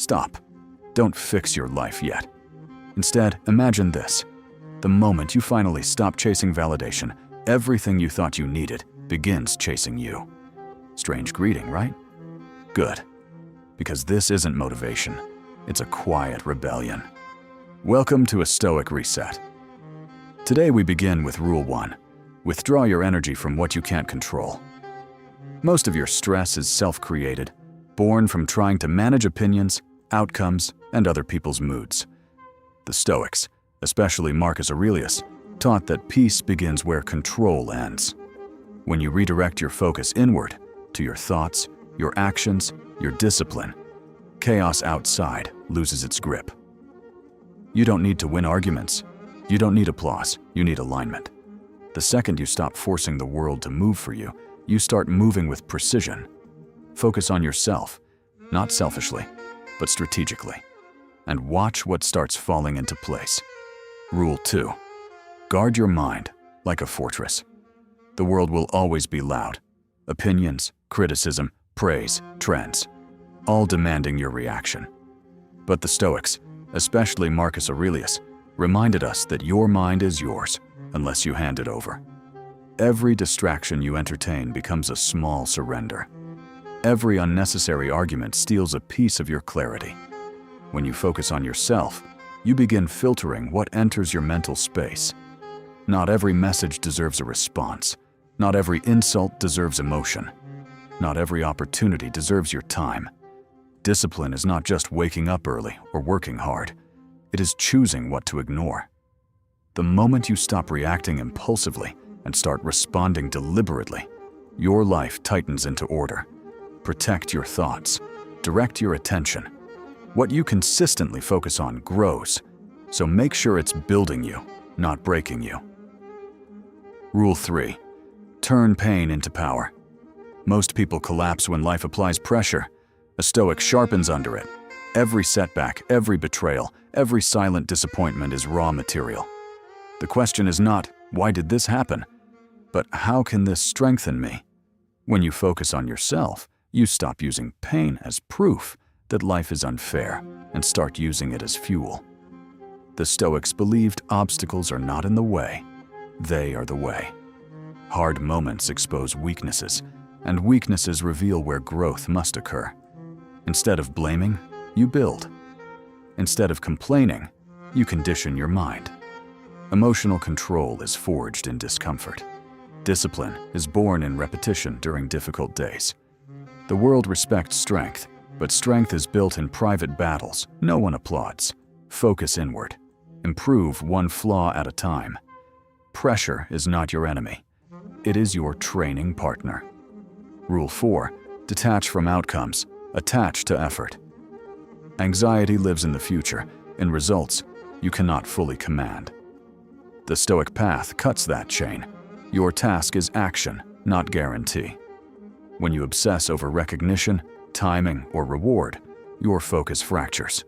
Stop. Don't fix your life yet. Instead, imagine this. The moment you finally stop chasing validation, everything you thought you needed begins chasing you. Strange greeting, right? Good. Because this isn't motivation. It's a quiet rebellion. Welcome to a Stoic Reset. Today we begin with Rule 1. Withdraw your energy from what you can't control. Most of your stress is self-created, born from trying to manage opinions, outcomes, and other people's moods. The Stoics, especially Marcus Aurelius, taught that peace begins where control ends. When you redirect your focus inward, to your thoughts, your actions, your discipline, chaos outside loses its grip. You don't need to win arguments. You don't need applause. You need alignment. The second you stop forcing the world to move for you, you start moving with precision. Focus on yourself, not selfishly, but strategically, and watch what starts falling into place. Rule 2. Guard your mind like a fortress. The world will always be loud. Opinions, criticism, praise, trends, all demanding your reaction. But the Stoics, especially Marcus Aurelius, reminded us that your mind is yours unless you hand it over. Every distraction you entertain becomes a small surrender. Every unnecessary argument steals a piece of your clarity. When you focus on yourself, you begin filtering what enters your mental space. Not every message deserves a response. Not every insult deserves emotion. Not every opportunity deserves your time. Discipline is not just waking up early or working hard. It is choosing what to ignore. The moment you stop reacting impulsively and start responding deliberately, your life tightens into order. Protect your thoughts. Direct your attention. What you consistently focus on grows, so make sure it's building you, not breaking you. Rule 3. Turn pain into power. Most people collapse when life applies pressure. A Stoic sharpens under it. Every setback, every betrayal, every silent disappointment is raw material. The question is not, why did this happen? But how can this strengthen me? When you focus on yourself, you stop using pain as proof that life is unfair and start using it as fuel. The Stoics believed obstacles are not in the way, they are the way. Hard moments expose weaknesses, and weaknesses reveal where growth must occur. Instead of blaming, you build. Instead of complaining, you condition your mind. Emotional control is forged in discomfort. Discipline is born in repetition during difficult days. The world respects strength, but strength is built in private battles no one applauds. Focus inward. Improve one flaw at a time. Pressure is not your enemy. It is your training partner. Rule 4. Detach from outcomes. Attach to effort. Anxiety lives in the future, in results you cannot fully command. The Stoic path cuts that chain. Your task is action, not guarantee. When you obsess over recognition, timing, or reward, your focus fractures.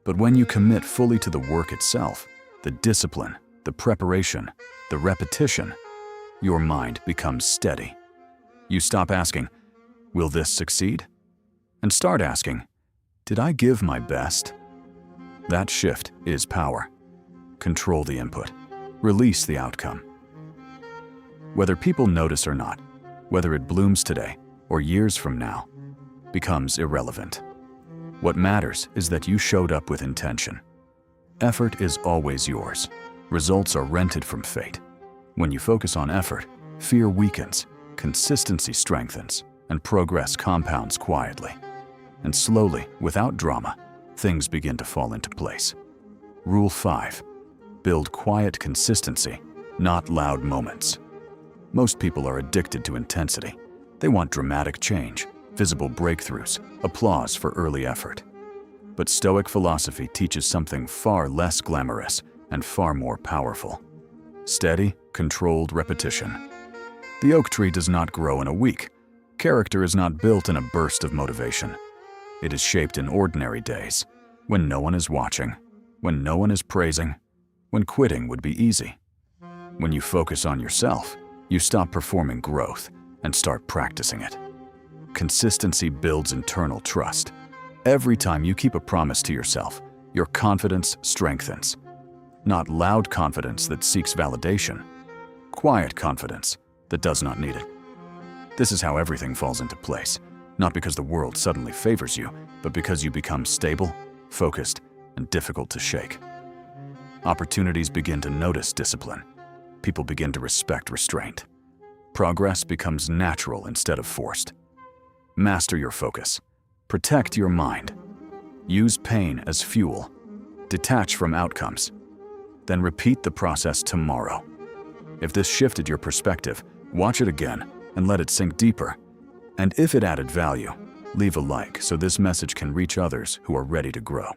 But when you commit fully to the work itself, the discipline, the preparation, the repetition, your mind becomes steady. You stop asking, will this succeed? And start asking, did I give my best? That shift is power. Control the input. Release the outcome. Whether people notice or not, whether it blooms today or years from now, becomes irrelevant. What matters is that you showed up with intention. Effort is always yours. Results are rented from fate. When you focus on effort, fear weakens, consistency strengthens, and progress compounds quietly. And slowly, without drama, things begin to fall into place. Rule 5. Build quiet consistency, not loud moments. Most people are addicted to intensity. They want dramatic change, visible breakthroughs, applause for early effort. But Stoic philosophy teaches something far less glamorous and far more powerful. Steady, controlled repetition. The oak tree does not grow in a week. Character is not built in a burst of motivation. It is shaped in ordinary days, when no one is watching, when no one is praising, when quitting would be easy. When you focus on yourself, you stop performing growth and start practicing it. Consistency builds internal trust. Every time you keep a promise to yourself, your confidence strengthens. Not loud confidence that seeks validation, quiet confidence that does not need it. This is how everything falls into place, not because the world suddenly favors you, but because you become stable, focused, and difficult to shake. Opportunities begin to notice discipline. People begin to respect restraint. Progress becomes natural instead of forced. Master your focus. Protect your mind. Use pain as fuel. Detach from outcomes. Then repeat the process tomorrow. If this shifted your perspective, watch it again and let it sink deeper. And if it added value, leave a like so this message can reach others who are ready to grow.